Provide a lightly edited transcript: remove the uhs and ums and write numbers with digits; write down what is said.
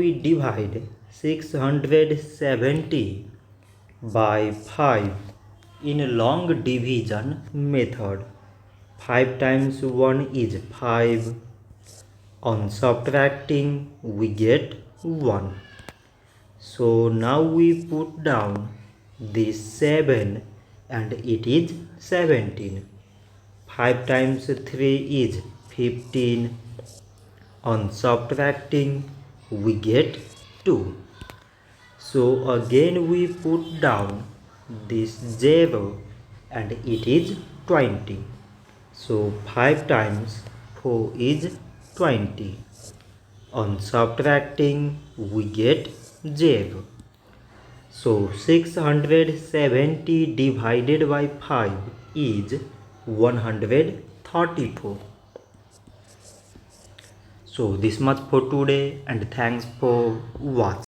We divide 670 by 5 in long division method. 5 times 1 is 5. On subtracting we get 1. So now we put down this 7 and it is 17. 5 times 3 is 15. On subtracting we get 2. So again we put down this 0 and it is 20. So 5 times 4 is 20. On subtracting we get 0. So 670 divided by 5 is 134. So this much for today and thanks for watching.